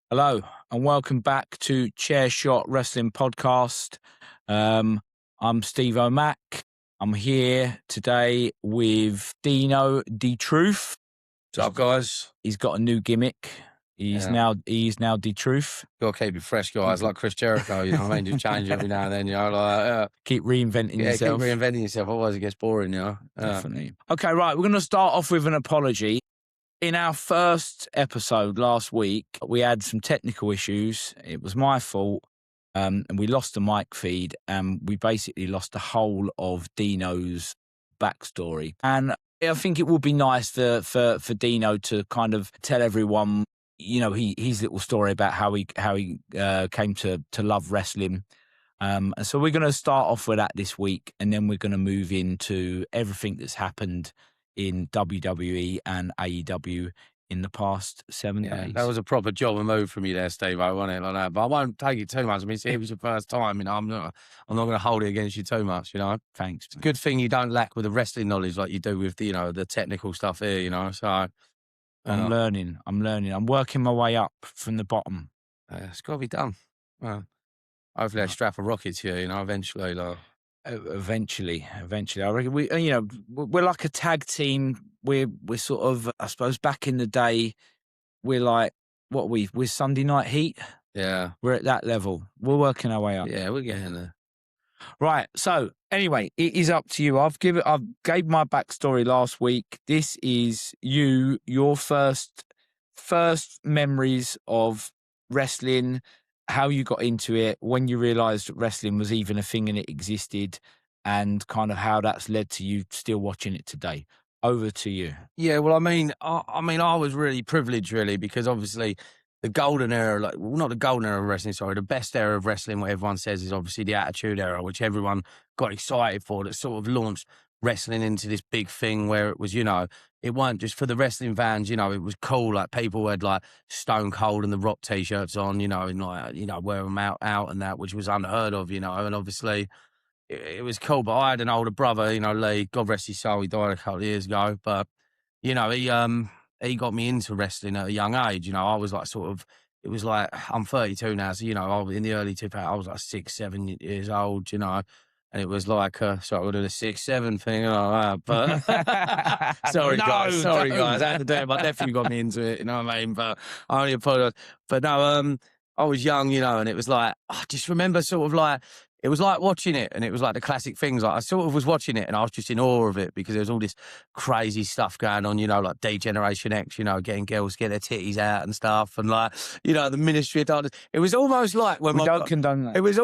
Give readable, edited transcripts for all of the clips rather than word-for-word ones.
Hello and welcome back to Chair Shot Wrestling Podcast. I'm Steve O'Mac. I'm here today with Deano D-Truth. What's up, guys? He's got a new gimmick. He's now D-Truth. Gotta keep it fresh, guys. Like Chris Jericho, you know what I mean? Just change every now and then, you know. Keep reinventing yourself. Keep reinventing yourself. Otherwise, it gets boring, you know. Definitely. Okay, right. We're going to start off with an apology. In our first episode last week, we had some technical issues. It was my fault, and we lost the mic feed, and we basically lost the whole of Dino's backstory. And I think it would be nice for Dino to kind of tell everyone, you know, his little story about how he came to love wrestling. And so we're going to start off with that this week, and then we're going to move into everything that's happened in WWE and AEW in the past 7 days. That was a proper job and move from you there, Steve. I want it like that, but I won't take it too much. I mean, it was your first time, you know. I'm not going to hold it against you too much, you know. Thanks. It's a good thing you don't lack with the wrestling knowledge like you do with the technical stuff here, you know. So I'm learning. I'm working my way up from the bottom. It's got to be done. Hopefully, I strap a rocket to you, you know, eventually, like. Eventually, I reckon we're like a tag team. We're sort of, I suppose, back in the day, we're like we're Sunday Night Heat. Yeah, we're at that level. We're working our way up. Yeah, we're getting there. Right. So anyway, it is up to you. I've gave my backstory last week. This is your first memories of wrestling. How you got into it, when you realised wrestling was even a thing and it existed, and kind of how that's led to you still watching it today. Over to you. Yeah, well, I was really privileged, really, because obviously the golden era, not the golden era of wrestling, sorry, the best era of wrestling, what everyone says, is obviously the Attitude Era, which everyone got excited for, that sort of launched wrestling into this big thing where it was, you know, it weren't just for the wrestling fans, you know, it was cool. Like, people had like Stone Cold and the Rock t-shirts on, you know, and like, you know, wear them out and that, which was unheard of, you know, and obviously it was cool. But I had an older brother, you know, Lee, God rest his soul, he died a couple of years ago, but you know, he got me into wrestling at a young age. You know, I was like it was like, I'm 32 now, so, you know, I was in the early 2000s, I was like 6, 7 years old, you know. And it was like, sorry, we'll do the 6, 7 thing and all that. But sorry, guys, I had to do it. My nephew got me into it, you know what I mean? But I only apologize. But no, I was young, you know, and it was like, I just remember sort of like, it was like watching it, and it was like the classic things. Like, I sort of was watching it, and I was just in awe of it, because there was all this crazy stuff going on, you know, like D-Generation X, you know, getting girls get their titties out and stuff, and like, you know, the Ministry of Darkness. It was almost like when we don't condone that. It was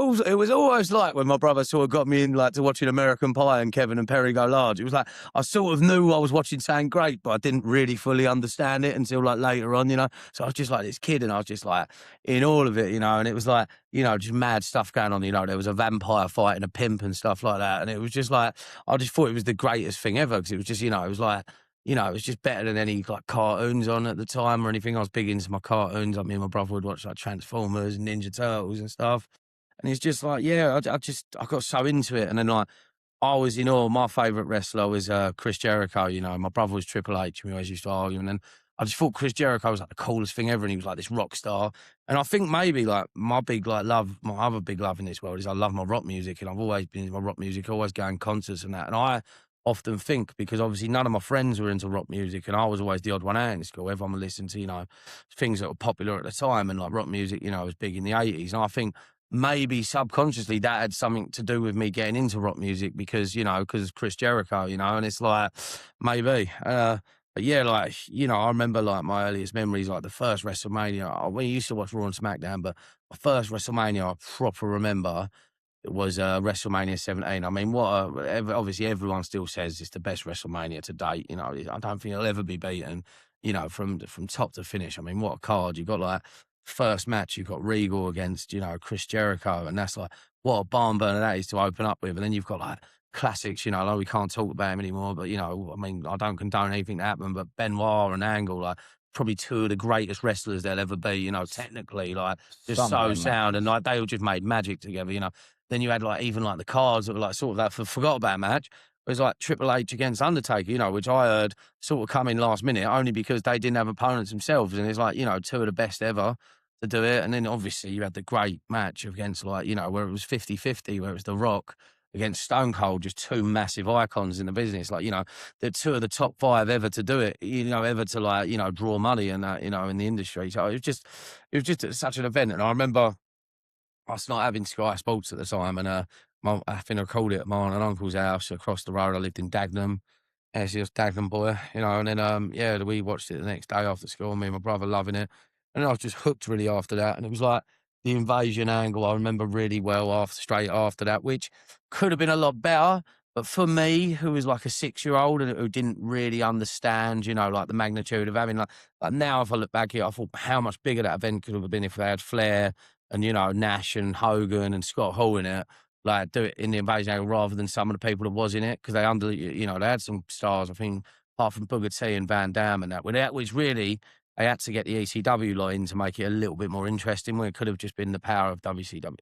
almost like when my brother sort of got me in, like, to watching American Pie and Kevin and Perry Go Large. It was like I sort of knew I was watching something great, but I didn't really fully understand it until like later on, you know. So I was just like this kid, and I was just like in all of it, you know. And it was like, you know, just mad stuff going on, you know. There was a vampire fighting a pimp and stuff like that, and it was just like, I just thought it was the greatest thing ever, because it was just, you know, it was like, you know, it was just better than any like cartoons on at the time or anything. I was big into my cartoons. Like, me and my brother would watch like Transformers and Ninja Turtles and stuff, and it's just like, yeah, I got so into it. And then like, I was in awe. My favourite wrestler was Chris Jericho, you know. My brother was Triple H, and we always used to argue, and then I just thought Chris Jericho was like the coolest thing ever, and he was like this rock star. And I think maybe like my other big love in this world is I love my rock music, and I've always been into my rock music, always going concerts and that. And I often think, because obviously none of my friends were into rock music, and I was always the odd one out in school. Everyone would listen to, you know, things that were popular at the time, and like rock music, you know, was big in the 80s. And I think maybe subconsciously that had something to do with me getting into rock music, because, you know, because Chris Jericho, you know. And it's like, maybe. But yeah, like, you know, I remember like my earliest memories, like the first WrestleMania. We used to watch Raw and SmackDown, but my first WrestleMania I proper remember, it was WrestleMania 17. I mean, obviously everyone still says it's the best WrestleMania to date. You know, I don't think it'll ever be beaten, you know, from top to finish. I mean, what a card. You got like, first match, you've got Regal against, you know, Chris Jericho, and that's like, what a barn burner that is to open up with. And then you've got like classics, you know, like we can't talk about him anymore, but, you know, I mean, I don't condone anything that happened, but Benoit and Angle, like, probably two of the greatest wrestlers there'll ever be, you know, technically, like, just sound, and like, they all just made magic together, you know. Then you had like, even like the cards that were like sort of that forgot about match. It was like Triple H against Undertaker, you know, which I heard sort of come in last minute, only because they didn't have opponents themselves. And it's like, you know, two of the best ever to do it. And then obviously you had the great match against, like, you know, where it was 50-50, where it was The Rock against Stone Cold, just two massive icons in the business. Like, you know, they're two of the top 5 ever to do it, you know, ever to, like, you know, draw money and that, you know, in the industry. So it was just such an event. And I remember us not having Sky Sports at the time, and I think I called it at my aunt and uncle's house across the road. I lived in Dagenham. Yeah, she was Dagenham boy, you know, and then, yeah, we watched it the next day after school, me and my brother loving it. And I was just hooked really after that. And it was like the invasion angle I remember really well straight after that, which could have been a lot better. But for me, who was like a 6-year-old and who didn't really understand, you know, like the magnitude of having, like now if I look back here, I thought how much bigger that event could have been if they had Flair and, you know, Nash and Hogan and Scott Hall in it. Like, do it in the invasion angle rather than some of the people that was in it, because you know, they had some stars, I think, apart from Booker T and Van Dam and that, which really, they had to get the ECW lot in to make it a little bit more interesting, where it could have just been the power of WCW,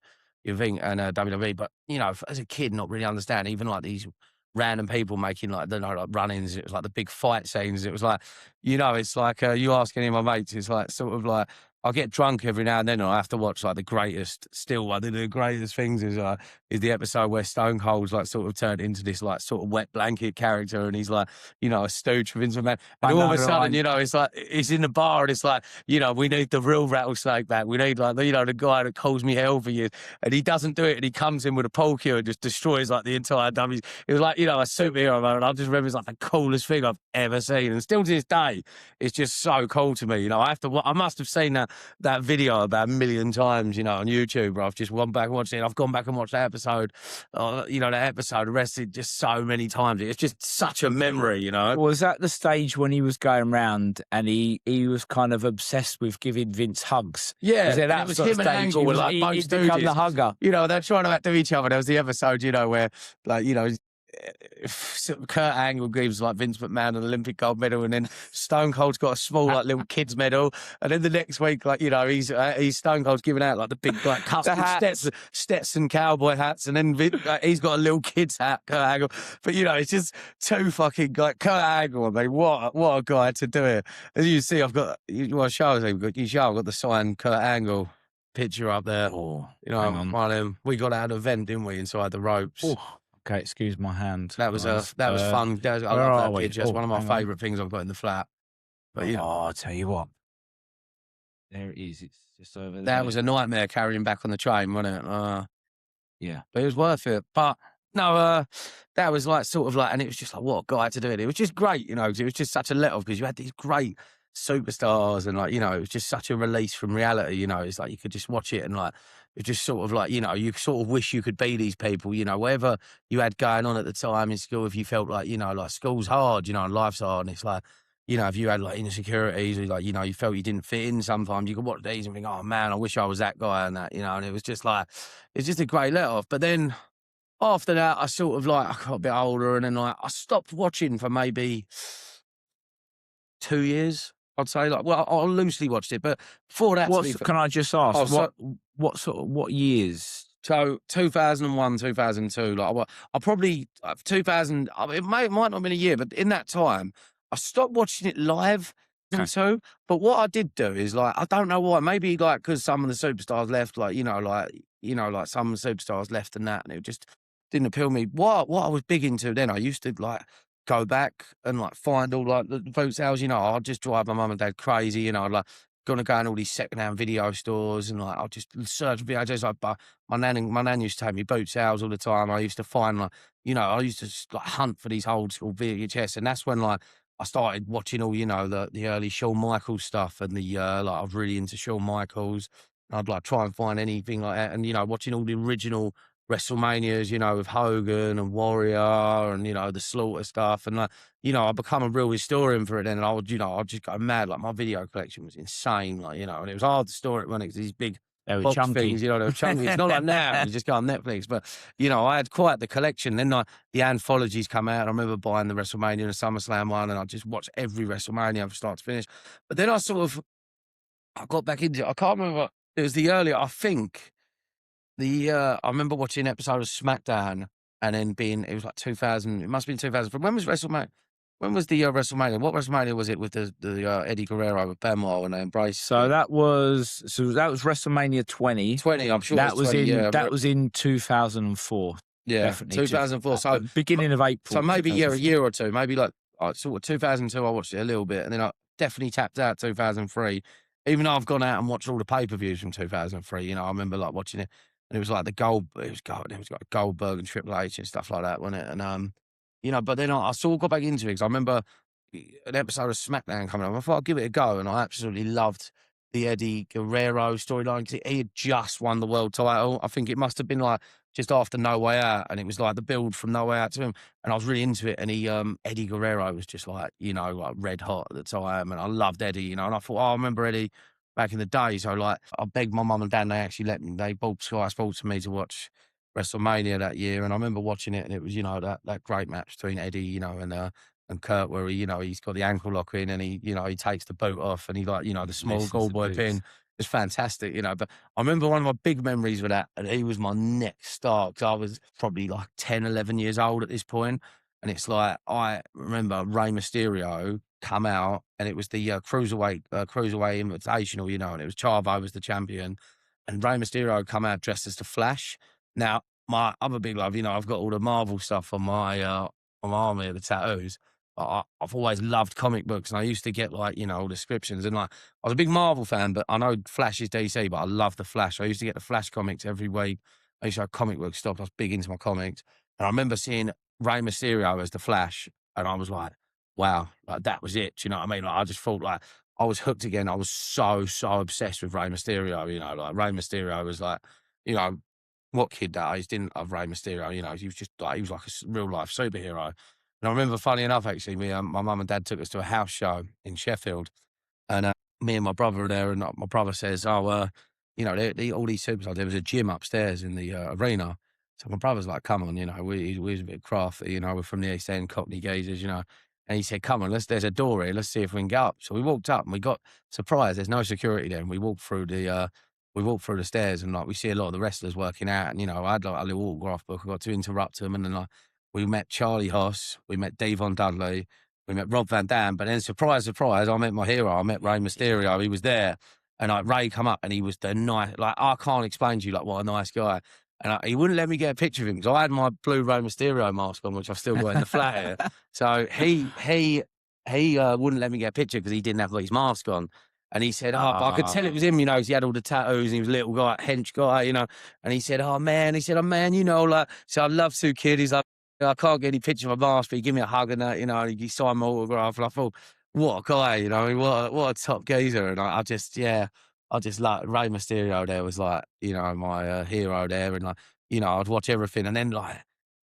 you think, and WWE. But, you know, as a kid, not really understand, even like these random people making, like, I don't know, like run-ins, it was like the big fight scenes. It was like, you know, it's like, you ask any of my mates, it's like sort of like, I'll get drunk every now and then, and I have to watch like the greatest. Still, one of the greatest things is the episode where Stone Cold's like sort of turned into this like sort of wet blanket character, and he's like, you know, a stooge for Vince McMahon. And all of a sudden, you know, it's like he's in the bar, and it's like, you know, we need the real rattlesnake back. We need, like, you know, the guy that calls me hell for years, and he doesn't do it, and he comes in with a pole cue and just destroys like the entire W. It was like, you know, a superhero moment. I just remember it's like the coolest thing I've ever seen, and still to this day, it's just so cool to me. You know, I must have seen that video about 1 million times, you know, on YouTube, bro. I've just gone back and watched it. I've gone back and watched that episode, you know, that episode, arrested just so many times. It's just such a memory, you know. Was that the stage when he was going round and he was kind of obsessed with giving Vince hugs? Yeah, it was him and Angle were like most he'd become the hugger. You know, they're trying to outdo each other. There was the episode, you know, where, like, you know, Kurt Angle gives like Vince McMahon an Olympic gold medal, and then Stone Cold's got a small like little kids medal, and then the next week, like, you know, he's Stone Cold's giving out like the big like custom Stetson cowboy hats, and then he's got a little kid's hat, Kurt Angle. But, you know, it's just too fucking, like, Kurt Angle. I mean, what a guy to do it. As you see, I've got I've got the signed Kurt Angle picture up there. Oh, you know, we got out of an event, didn't we, inside the ropes? Oh. Okay, excuse my hand. That was fun. I love that picture. That's one of my favourite things I've got in the flat. But, you know, I'll tell you what. There it is. It's just over there. That was a nightmare carrying back on the train, wasn't it? Yeah. But it was worth it. But no, that was like sort of like, and it was just like, what a guy to do it. It was just great, you know, 'cause it was just such a let off, because you had these great superstars, and, like, you know, it was just such a release from reality. You know, it's like you could just watch it, and, like, it's just sort of like, you know, you sort of wish you could be these people, you know, whatever you had going on at the time in school. If you felt like, you know, like school's hard, you know, and life's hard, and it's like, you know, if you had like insecurities, or like, you know, you felt you didn't fit in, sometimes you could watch these and think, oh man, I wish I was that guy and that, you know. And it was just like, it's just a great let off. But then after that, I sort of like, I got a bit older, and then like I stopped watching for maybe 2 years, I'd say. Like, well, I loosely watched it, but before that, Can I just ask, Oh, what years? So 2001, 2002, like I probably 2000. It might not have been a year, but in that time, I stopped watching it live. Okay. So, but what I did do is, like, I don't know why. Maybe like because some of the superstars left, like, you know, like some of the superstars left and that, and it just didn't appeal to me. What I was big into then, I used to like go back and like find all like the boot sales. You know, I'd just drive my mum and dad crazy. You know, I'd like gonna go in all these secondhand video stores, and like I'll just search videos. Like, my nan used to take me boot sales all the time. I used to find, like, you know, I used to just, like, hunt for these old school VHS, and that's when, like, I started watching all, you know, the early Shawn Michaels stuff, and like I was really into Shawn Michaels. I'd like try and find anything like that, and, you know, watching all the original WrestleManias, you know, with Hogan and Warrior, and, you know, the Slaughter stuff, and, like, you know, I become a real historian for it then, and I would, you know, I'd just go mad. Like, my video collection was insane, like, you know, and it was hard to store it when it's these big box chunky things, you know, they were chunky. It's not like now, you just go on Netflix, but, you know, I had quite the collection. Then the anthologies come out. I remember buying the WrestleMania and the SummerSlam one, and I just watched every WrestleMania from start to finish. But then I got back into it. I can't remember, it was the earlier, I think, I remember watching an episode of SmackDown, and then it was like 2000, it must have been 2000. When was WrestleMania? When was the WrestleMania? What WrestleMania was it with the Eddie Guerrero with Benoit when they embraced? So that was WrestleMania 20. 20. I'm sure it was 20. Yeah, That was in 2004. yeah, Definitely 2004. So beginning of April. So maybe 2004. a year or two, maybe like sort of 2002. I watched it a little bit, and then I definitely tapped out 2003. Even though I've gone out and watched all the pay-per-views from 2003, you know, I remember like watching it, and it was like it was like Goldberg and Triple H and stuff like that, wasn't it? And you know, but then I sort of got back into it because I remember an episode of SmackDown coming up. I thought I'd give it a go, and I absolutely loved the Eddie Guerrero storyline because he had just won the world title. I think it must have been like just after No Way Out, and it was like the build from No Way Out to him, and I was really into it. And Eddie Guerrero was just like, you know, like red hot at the time, and I loved Eddie, you know. And I thought, oh, I remember Eddie back in the day. So like, I begged my mum and dad, and they actually let me. They bought Sky Sports for me to watch WrestleMania that year, and I remember watching it, and it was, you know, that great match between Eddie, you know, and Kurt, where he, you know, he's got the ankle lock in, and he, you know, he takes the boot off, and he like, you know, the small gold boy pin. It's fantastic, you know. But I remember one of my big memories with that, and he was my next star because I was probably like 10, 11 years old at this point. And it's like, I remember Rey Mysterio come out, and it was the cruiserweight invitational, you know, and it was Chavo was the champion, and Rey Mysterio come out dressed as the Flash. Now, my other big love, you know, I've got all the Marvel stuff on my arm here, the tattoos. I've always loved comic books, and I used to get like, you know, descriptions, and like I was a big Marvel fan, but I know Flash is DC, but I love the Flash. I used to get the Flash comics every week. I used to have comic book stuff. I was big into my comics, and I remember seeing Rey Mysterio as the Flash, and I was like, wow, like that was it. Do you know what I mean? Like I just thought like I was hooked again. I was so obsessed with Rey Mysterio. You know, like Rey Mysterio was like, you know, what kid that age didn't love Rey Mysterio? You know, he was just like, he was like a real life superhero. And I remember, funny enough, actually, my mum and dad took us to a house show in Sheffield, and me and my brother were there, and my brother says, "Oh, you know, all these superstars. There was a gym upstairs in the arena." So my brother's like, "Come on, you know, we was a bit crafty, you know, we're from the East End, Cockney geezers, you know." And he said, "Come on, there's a door here. Let's see if we can get up." So we walked up, and we got surprised. There's no security there, and we walked through the stairs, and like we see a lot of the wrestlers working out, and you know, I had like a little autograph book. I got to interrupt them, and then like we met Charlie Hoss, we met Devon Dudley, we met Rob Van Dam, but then surprise, surprise, I met my hero. I met Rey Mysterio. He was there, and like Ray come up, and he was the nice. Like I can't explain to you like what a nice guy. And he wouldn't let me get a picture of him because I had my blue Rey Mysterio mask on, which I've still got in the flat here. So he wouldn't let me get a picture because he didn't have his mask on. And he said, "Oh, but I could tell it was him, you know, 'cause he had all the tattoos and he was a little guy, hench guy, you know." And he said, "Oh man," "Oh man, you know, like, so I'd love to, kid." He's like, "I can't get any picture of my mask, but he give me a hug and that, you know," and he signed my autograph. And I thought, what a guy, you know, I mean, what a top geezer. And I just like Rey Mysterio there was like, you know, my hero there. And like, you know, I'd watch everything. And then like,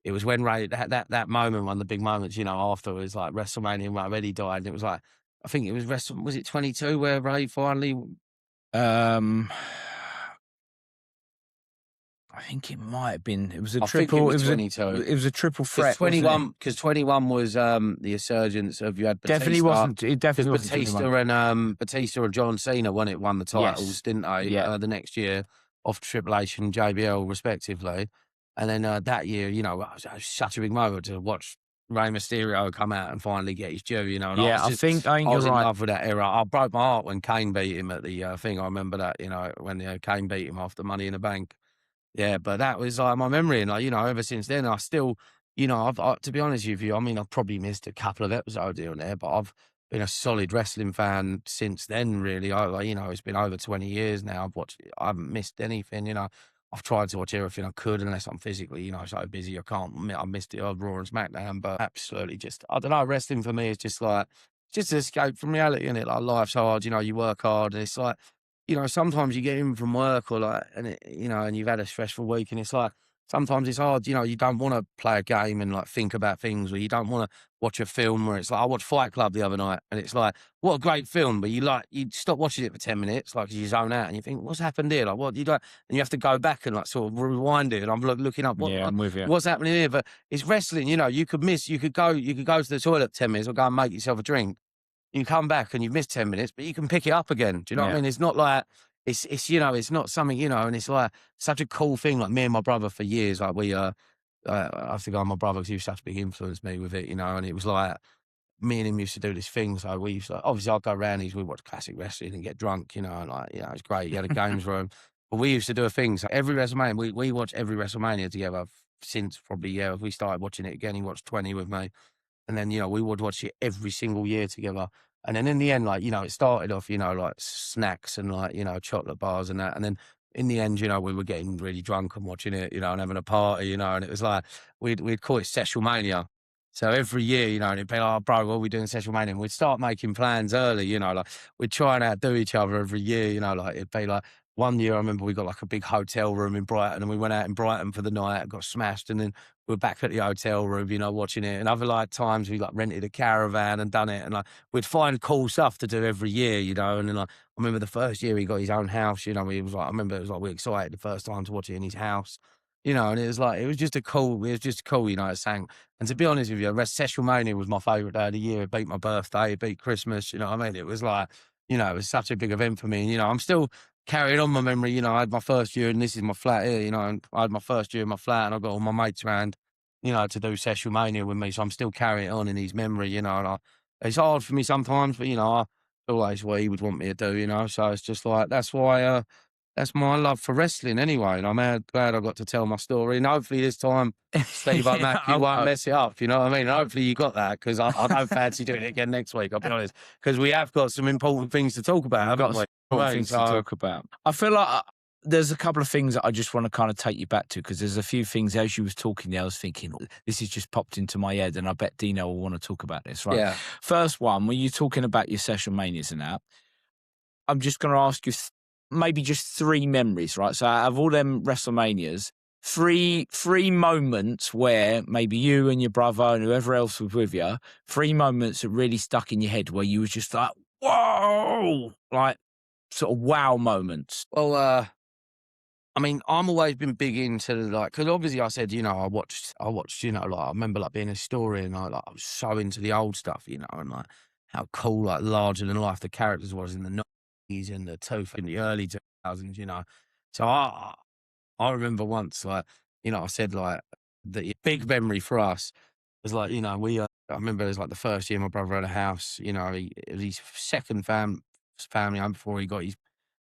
it was when Ray, that moment, one of the big moments, you know, after it was like WrestleMania when Eddie died. And it was like, I think it was it 22 where Ray finally? I think it might have been. It was a I think triple. it was 22. It was a triple threat. 21, because 21 was the insurgence of, you had Batista. Definitely wasn't. It definitely wasn't. Batista and John Cena won the titles, Yes. didn't they? Yeah. The next year, off Triple H and JBL respectively, and then that year, you know, it was such a big moment to watch Rey Mysterio come out and finally get his due. You know, and Yeah, I think I you're was in right. love with that era. I broke my heart when Kane beat him at the thing. I remember that, you know, when Kane beat him after Money in the Bank. Yeah, but that was like my memory, and like, you know, ever since then, I still, you know, to be honest with you, I mean, I've probably missed a couple of episodes here and there, but I've been a solid wrestling fan since then. Really, you know, it's been over 20 years now. I haven't missed anything. You know, I've tried to watch everything I could, unless I'm physically, you know, so busy I can't. I missed the odd Raw and SmackDown, but absolutely, just I don't know. Wrestling for me is just like just an escape from reality, and it like life's hard. You know, you work hard, and it's like, you know, sometimes you get in from work or like, and it, you know, and you've had a stressful week, and it's like, sometimes it's hard, you know, you don't want to play a game and like think about things, or you don't want to watch a film where it's like, I watched Fight Club the other night, and it's like, what a great film, but you stop watching it for 10 minutes, like you zone out and you think, what's happened here? Like, what you like, and you have to go back and like sort of rewind it. And I'm looking up I'm with you. what's happening here, but it's wrestling, you know, you could go to the toilet 10 minutes or go and make yourself a drink. You come back and you've missed 10 minutes, but you can pick it up again. Do you know what I mean? It's not like, it's, you know, it's not something, you know, and it's like such a cool thing. Like me and my brother for years, like I have to go on my brother because he was such a big influence me with it, you know, and it was like, me and him used to do this thing. So we used to, obviously I'd go around these, we watch classic wrestling and get drunk, and like, it's great. You had a games room. But we used to do a thing. So every WrestleMania, we watch every WrestleMania together since probably, we started watching it again. He watched 20 with me. And then, we would watch it every single year together. And then in the end, like, it started off, like snacks and like, chocolate bars and that. And then in the end, we were getting really drunk and watching it, and having a party, and it was like, we'd call it Sexual Mania. So every year, and it'd be like, oh, bro, what are we doing Sexual Mania? And we'd start making plans early, like we'd try and outdo each other every year, like it'd be like, one year I remember we got like a big hotel room in Brighton and we went out in Brighton for the night, got smashed, and then we were back at the hotel room, watching it. And other like times we like rented a caravan and done it, and like we'd find cool stuff to do every year, and then like I remember the first year he got his own house, he was like, I remember it was like we were excited the first time to watch it in his house, and it was like it was just cool, it sang. And to be honest with you, Sexual Mania was my favourite day of the year. It beat my birthday, it beat Christmas, you know what I mean? It was like, it was such a big event for me. And, I'm still carried on my memory. I had my first year, and this is my flat here, and I had my first year in my flat, and I got all my mates around, to do Sexual Mania with me. So I'm still carrying it on in his memory, and it's hard for me sometimes, but, I feel like it's what he would want me to do, so it's just like, that's why, that's my love for wrestling anyway. And I'm glad I got to tell my story. And hopefully this time, Steve Mac, you won't mess it up. You know what I mean? And hopefully you got that, because I don't fancy doing it again next week, I'll be honest. Because we have got some important things to talk about, haven't we? Important things to talk about. I feel like there's a couple of things that I just want to kind of take you back to, because there's a few things as you was talking there, I was thinking, this has just popped into my head, and I bet Dino will want to talk about this, right? Yeah. First one, when you're talking about your Session Manias and that, I'm just going to ask you maybe just 3 memories, right? So out of all them WrestleManias, three moments where maybe you and your brother and whoever else was with you, 3 moments that really stuck in your head where you was just like, whoa, like sort of wow moments. Well, I mean, I'm always been big into like, because obviously I said, I watched, like I remember like being a historian, like I was so into the old stuff, and like how cool, like larger than life the characters was in the 90s and the in the early 2000s. So I remember once, like, I said like the big memory for us was like, we, I remember it was like the first year my brother had a house, it was his second family home before he got his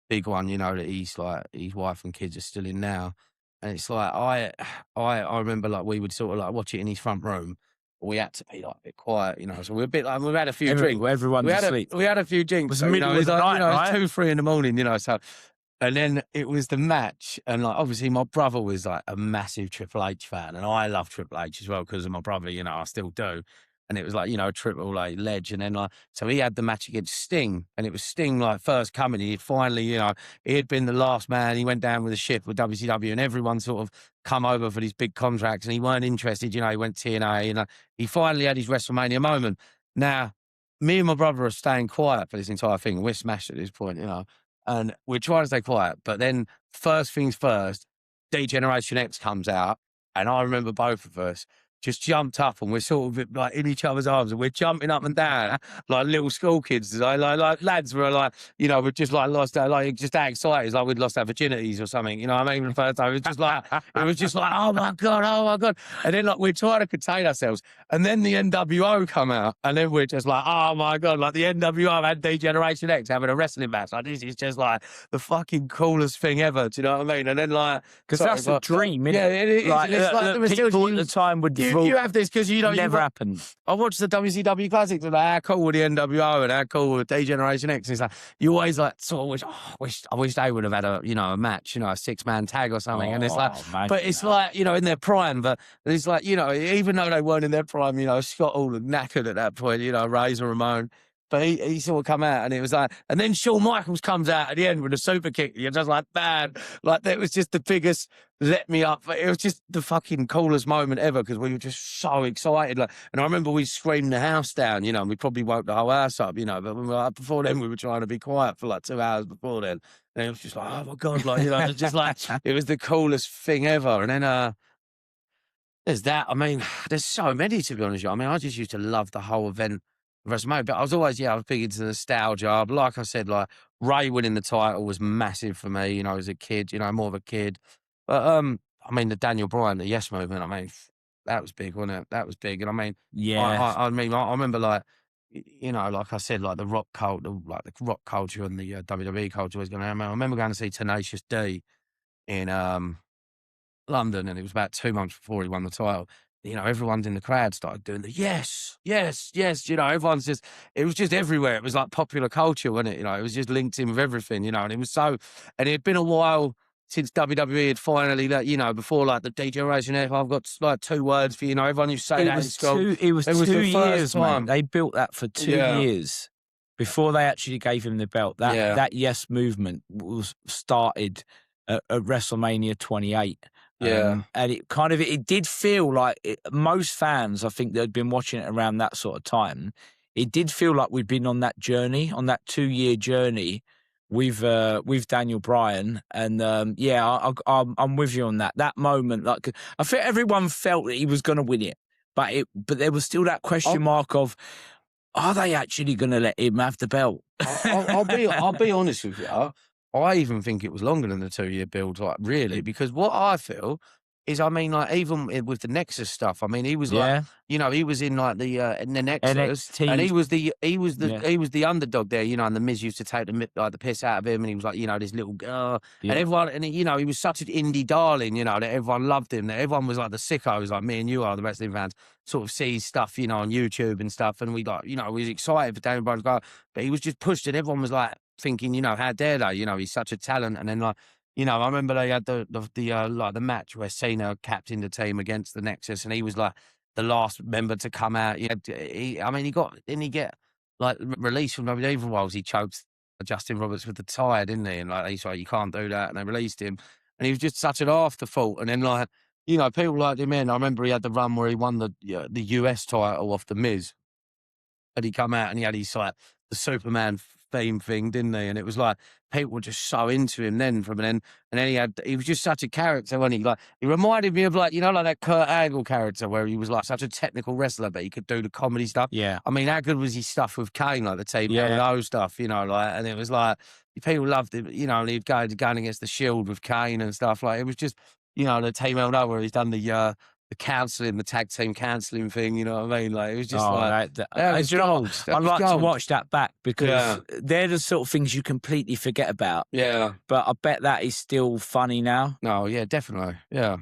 big one, that he's like, his wife and kids are still in now. And it's like, I remember like we would sort of like watch it in his front room. But we had to be like a bit quiet, so we're a bit like, we've had a few drinks. Everyone's asleep. We had a few drinks. It was So, the middle of the night, right? It was 2, 3 in the morning, so. And then it was the match. And like, obviously my brother was like a massive Triple H fan. And I love Triple H as well because of my brother, I still do. And it was like, Triple H ledge. And then like, so he had the match against Sting, and it was Sting like first coming. He'd finally, he had been the last man. He went down with a ship with WCW, and everyone sort of come over for these big contracts, and he weren't interested. He went TNA, and he finally had his WrestleMania moment. Now, me and my brother are staying quiet for this entire thing. We're smashed at this point, and we're trying to stay quiet. But then first things first, D-Generation X comes out, and I remember both of us just jumped up, and we're sort of like in each other's arms, and we're jumping up and down like little school kids. Like lads were like, we're just like lost our, like just that excited, like we'd lost our virginities or something. You know what I mean? The first time, it was just like, oh my God. And then like we're trying to contain ourselves, and then the NWO come out, and then we're just like, oh my God, like the NWO and D-Generation X having a wrestling match. Like this is just like the fucking coolest thing ever. Do you know what I mean? And then like, because that's a dream, isn't it? Yeah, it is. Like, it's like people at the time would. You have this because never happened. I watched the WCW classics and like, how cool were the NWO and how cool were D-Generation X. And it's like you always like sort of I wish they would have had a a match, a 6-man tag or something. And it's like, but it's like in their prime. But it's like even though they weren't in their prime, Scott all knackered at that point, Razor Ramon. But he sort of come out, and it was like, and then Shawn Michaels comes out at the end with a super kick. You're just like, man, like that was just the biggest let me up. It was just the fucking coolest moment ever because we were just so excited. Like, and I remember we screamed the house down, and we probably woke the whole house up, but we were, like, before then we were trying to be quiet for like 2 hours before then. And it was just like, oh my God, like, it was just like, it was the coolest thing ever. And then, there's that. I mean, there's so many, to be honest with you. I mean, I just used to love the whole event. WrestleMania, but I was always, I was big into nostalgia. But like I said, like Ray winning the title was massive for me, as a kid, more of a kid. But I mean, the Daniel Bryan, the Yes movement, I mean, that was big, wasn't it? That was big. And I mean, yeah, I remember like you know, like I said, like the rock cult, like the rock culture and the WWE culture was going to. I remember going to see Tenacious D in London, and it was about 2 months before he won the title. You know, everyone's in the crowd started doing the yes, yes, yes. You know, everyone's just, it was just everywhere. It was like popular culture, wasn't it? You know, it was just linked in with everything, you know, and it was so, and it had been a while since WWE had finally, like, you know, before like the D-Generation F, I've got like 2 words for you, know, everyone used to say that in school. It was It was 2 the first years, mate. time. They built that for 2 Yeah. years before they actually gave him the belt. Yeah. That yes movement was started at WrestleMania 28. Yeah. And it did feel like most fans, I think, that had been watching it around that sort of time, it did feel like we'd been on that journey, on that 2-year journey with Daniel Bryan. And I'm with you on that. That moment, like, I think everyone felt that he was going to win it, but there was still that question mark of, are they actually going to let him have the belt? I'll be honest with you. I even think it was longer than the 2-year build, like really, because what I feel is, I mean, like even with the Nexus stuff, I mean, he was like, you know, he was in like in the Nexus, NXT, and he was the underdog there, you know, and the Miz used to take the piss out of him, and he was like, you know, this little girl, and everyone, and you know, he was such an indie darling, you know, that everyone loved him, that everyone was like the sickos, like me and you are, the wrestling fans, sort of see stuff, you know, on YouTube and stuff, and we like, you know, we was excited for Daniel Bryan to go, but he was just pushed, and everyone was like thinking, you know, how dare they? You know, he's such a talent. And then like, you know, I remember they had the match where Cena captained the team against the Nexus, and he was like the last member to come out. Didn't he get like released from WWE for a while? He choked Justin Roberts with the tire, didn't he? And like he's like, you can't do that, and they released him, and he was just such an afterthought. And then like, you know, people liked him in. I remember he had the run where he won the US title off the Miz. And he come out and he had his like the Superman theme thing, didn't he? And it was like people were just so into him then and then he was just such a character, wasn't he? Like he reminded me of like, you know, like that Kurt Angle character where he was like such a technical wrestler, but he could do the comedy stuff. Yeah. I mean, how good was his stuff with Kane, like the Team LO stuff, you know, like, and it was like people loved him, you know, and he'd go going against the Shield with Kane and stuff. Like it was just, you know, the Team LO where he's done the counselling, the tag team counselling thing, you know what I mean? Like it was just that was gold. I'd like to watch that back because they're the sort of things you completely forget about. Yeah. But I bet that is still funny now. No, yeah, definitely. Yeah.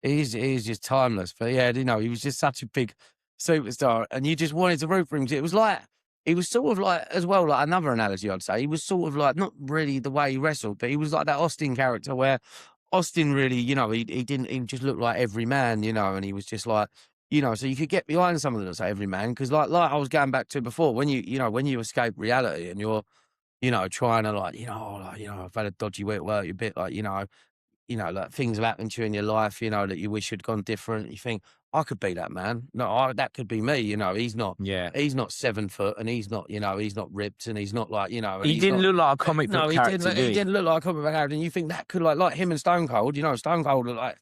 It is just timeless. But yeah, you know, he was just such a big superstar and you just wanted to root for him. It was like, he was sort of like, as well, like another analogy I'd say, he was sort of like, not really the way he wrestled, but he was like that Austin character where Austin really, you know, he just looked like every man, you know, and he was just like, you know, so you could get behind someone that's like every man because like I was going back to before, when when you escape reality and you're, you know, trying to like, I've had a dodgy week at work, you're a bit like, like things have happened to you in your life, you know, that you wish had gone different. You think, I could be that man. No, that could be me. You know, he's not 7 foot and he's not, he's not ripped and he's not like, he didn't look like a comic book character. He didn't look like a comic book character. And you think that could like him and Stone Cold, Stone Cold, like,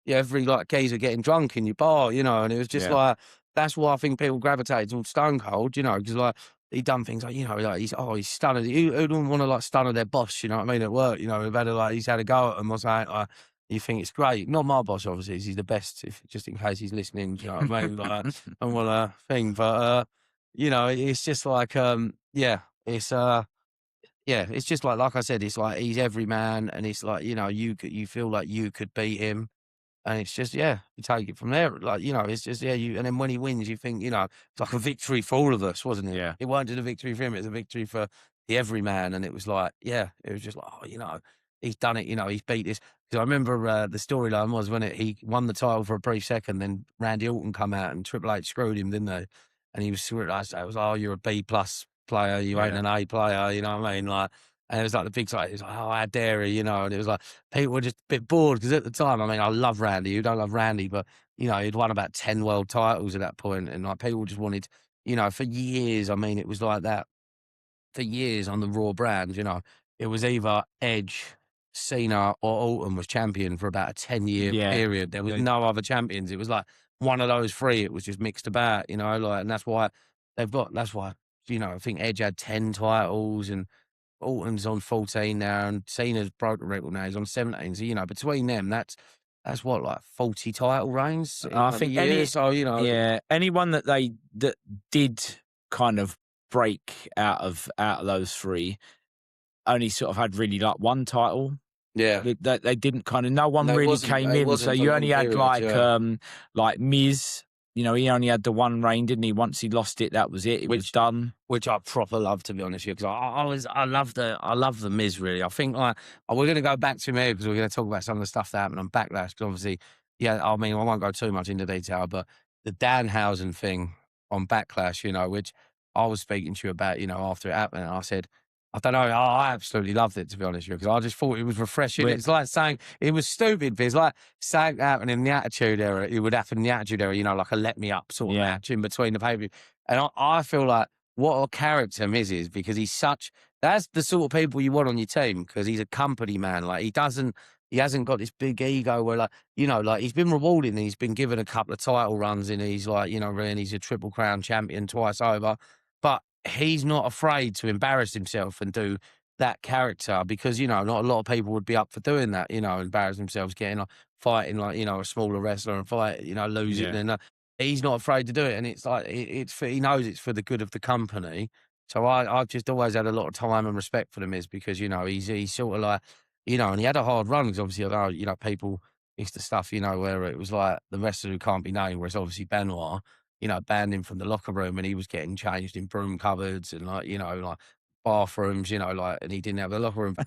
every like geezer getting drunk in your bar, and it was just like, that's why I think people gravitate towards Stone Cold, because like, he done things like, like he's stunning. Who don't want to like stun their boss, you know what I mean, at work, he's had a go at them or something, like, you think it's great. Not my boss, obviously, he's the best, just in case he's listening, do you know what I mean? Like, I want a thing, but, it's just like, it's just like I said, it's like, he's every man, and it's like, you feel like you could beat him. And it's just, you take it from there. Like, it's just, and then when he wins, you think, it's like a victory for all of us, wasn't it? Yeah. It wasn't just a victory for him, it was a victory for the everyman. And it was like, it was just like, he's done it, he's beat this. Because I remember the storyline was when he won the title for a brief second, then Randy Orton come out and Triple H screwed him, didn't they? And he was sort of, I was, you're a B+ player, you ain't an A player, you know what I mean? Like, and it was like the big side. It was like, how dare he, and it was like, people were just a bit bored because at the time, I mean, I love Randy. Who don't love Randy? But, he'd won about 10 world titles at that point, and like people just wanted, for years, I mean, it was like that. For years on the Raw brand, it was either Edge, Cena, or Orton was champion for about a 10-year period. There was no other champions. It was like one of those three. It was just mixed about, like, and that's why, I think Edge had 10 titles and Orton's on 14 now, and Cena's broke the record now. He's on 17. So, between them, that's what, like 40 title reigns? I think anyone that did kind of break out of those three, only sort of had really like one title. Yeah. They didn't kind of, no one No, really came it in. So wasn't for you only long had periods, yeah. like Miz, you know, he only had the one reign, didn't he? Once he lost it, that was it. It was done. Which I proper love, to be honest with you, because I love the Miz, really. I think like we're going to go back to me because we're going to talk about some of the stuff that happened on Backlash. Because obviously, yeah, I mean, I won't go too much into detail, but the Danhausen thing on Backlash, you know, which I was speaking to you about, you know, after it happened, and I said, I don't know, I absolutely loved it, to be honest with you, because I just thought it was refreshing. Re- It's like saying it was stupid, but it's like saying that happened in the Attitude Era. It would happen in the Attitude Era, you know, like a let me up sort of Yeah. match in between the pay-per-view. And I feel like what a character Miz is, because that's the sort of people you want on your team, because he's a company man. Like he hasn't got this big ego where, like, you know, like he's been rewarded and he's been given a couple of title runs and he's like, you know, and he's a Triple Crown champion twice over, but he's not afraid to embarrass himself and do that character, because, you know, not a lot of people would be up for doing that, you know, embarrass themselves, getting like fighting like, you know, a smaller wrestler and fight, you know, lose it. Yeah. And he's not afraid to do it, and it's like he knows it's for the good of the company. So I've just always had a lot of time and respect for the Miz, because, you know, he's sort of like, you know, and he had a hard run, because obviously, although, you know, people, it's the stuff, you know, where it was like the wrestler who can't be named, where it's obviously Benoit, you know, banned him from the locker room, and he was getting changed in broom cupboards and, like, you know, like bathrooms, you know, like, and he didn't have a locker room.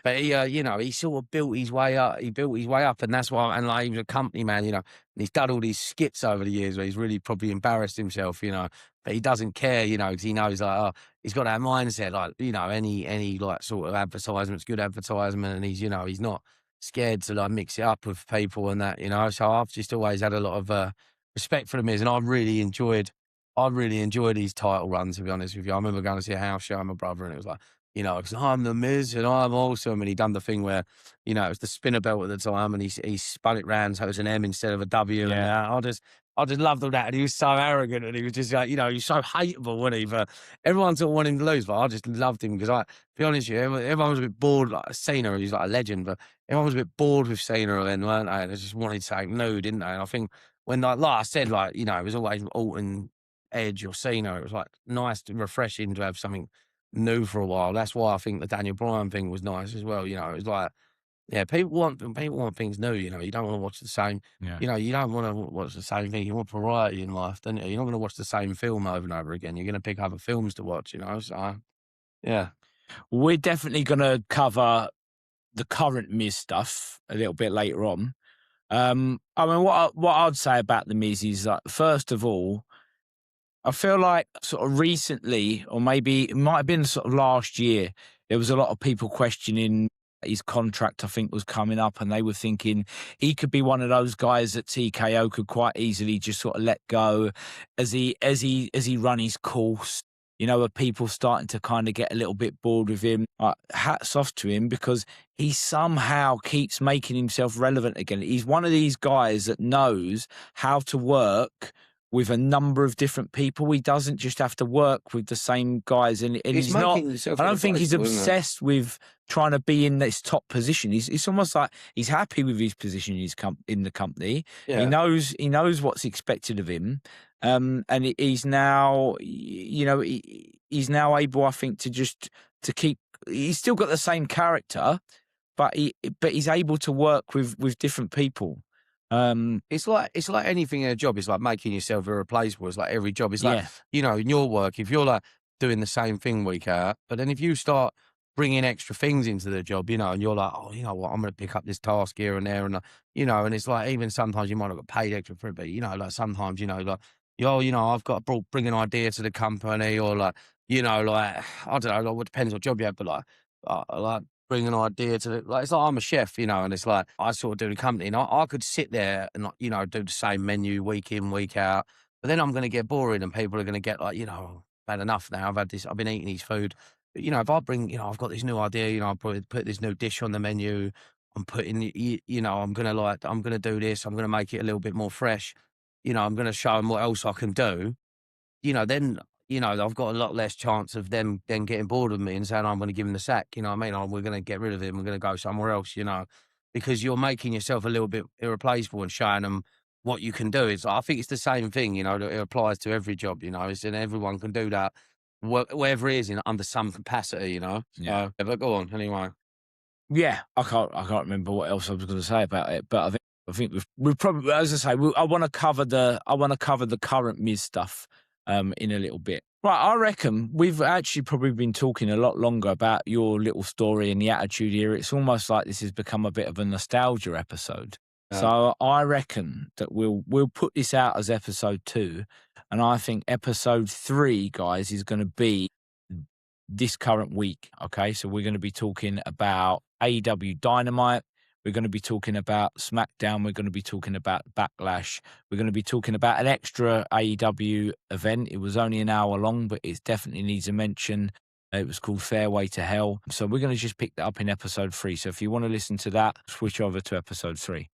But he, you know, he sort of built his way up. He built his way up, and that's why. And like, he was a company man, you know, and he's done all these skits over the years where he's really probably embarrassed himself, you know, but he doesn't care, you know, because he knows, like, oh, he's got that mindset, like, you know, any like sort of advertisement's good advertisement, and he's, you know, he's not scared to like mix it up with people and that, you know. So I've just always had a lot of respect for the Miz, and I really enjoyed his title runs, to be honest with you. I remember going to see a house show with my brother, and it was like, you know, because I'm the Miz and I'm awesome. And he done the thing where, you know, it was the spinner belt at the time, and he spun it round so it was an M instead of a W. And Yeah. I just loved all that. And he was so arrogant, and he was just like, you know, he was so hateable, wasn't he? But everyone sort of wanted him to lose, but I just loved him, because to be honest with you, everyone was a bit bored. Like Cena, he's like a legend, but everyone was a bit bored with Cena then, weren't they? They just wanted something new, didn't they? And I think when, like I said, like, you know, it was always Orton, Edge or Cena. It was like nice and refreshing to have something new for a while. That's why I think the Daniel Bryan thing was nice as well. You know, it was like, yeah, people want things new. You know, you don't want to watch the same. Yeah. You know, you don't want to watch the same thing. You want variety in life, don't you? You're not going to watch the same film over and over again. You're going to pick other films to watch. You know, so yeah. We're definitely going to cover the current Miz stuff a little bit later on. I mean, what I'd say about the Miz is that, first of all, I feel like sort of recently, or maybe it might have been sort of last year, there was a lot of people questioning his contract, I think, was coming up, and they were thinking he could be one of those guys that TKO could quite easily just sort of let go as he run his course. You know, are people starting to kind of get a little bit bored with him? Hats off to him, because he somehow keeps making himself relevant again. He's one of these guys that knows how to work with a number of different people. He doesn't just have to work with the same guys, and he's not. I don't think he's obsessed with trying to be in this top position. It's almost like he's happy with his position in the company. Yeah. He knows what's expected of him, and he's now, you know, he's now able, I think, to keep. He's still got the same character, but he's able to work with different people. It's like anything in a job. It's like making yourself irreplaceable. It's like every job. It's like, you know, in your work, if you're like doing the same thing week out, but then if you start bringing extra things into the job, you know, and you're like, oh, you know what, I'm going to pick up this task here and there, and you know, and it's like, even sometimes you might not get paid extra for it, but you know, like sometimes, you know, like, yo, you know, I've got to bring an idea to the company, or like, you know, like, I don't know, like, what depends what job you have, but like bring an idea to the, like, it's like I'm a chef, you know, and it's like I sort of do the company, and I could sit there and, you know, do the same menu week in, week out, but then I'm going to get boring, and people are going to get like, you know, I've had enough now. I've been eating these food. But, you know, if I bring, you know, I've got this new idea, you know, I'll probably put this new dish on the menu. I'm putting, you know, I'm going to do this. I'm going to make it a little bit more fresh. You know, I'm going to show them what else I can do. You know, then, you know, I've got a lot less chance of them then getting bored of me and saying, I'm going to give him the sack. You know what I mean? We're going to get rid of him. We're going to go somewhere else, you know, because you're making yourself a little bit irreplaceable and showing them what you can do is, I think it's the same thing, you know, that it applies to every job, you know, and everyone can do that, wherever it is, under some capacity, you know. Yeah. So, but go on anyway. Yeah, I can't remember what else I was going to say about it, but I think we've probably, as I say, I want to cover the current Miz stuff in a little bit. Right, I reckon we've actually probably been talking a lot longer about your little story and the Attitude Era. It's almost like this has become a bit of a nostalgia episode. So I reckon that we'll put this out as episode 2, and I think episode 3, guys, is going to be this current week. Okay, so we're going to be talking about AEW Dynamite. We're going to be talking about SmackDown. We're going to be talking about Backlash. We're going to be talking about an extra AEW event. It was only an hour long, but it definitely needs a mention. It was called Fairway to Hell. So we're going to just pick that up in episode 3. So if you want to listen to that, switch over to episode 3.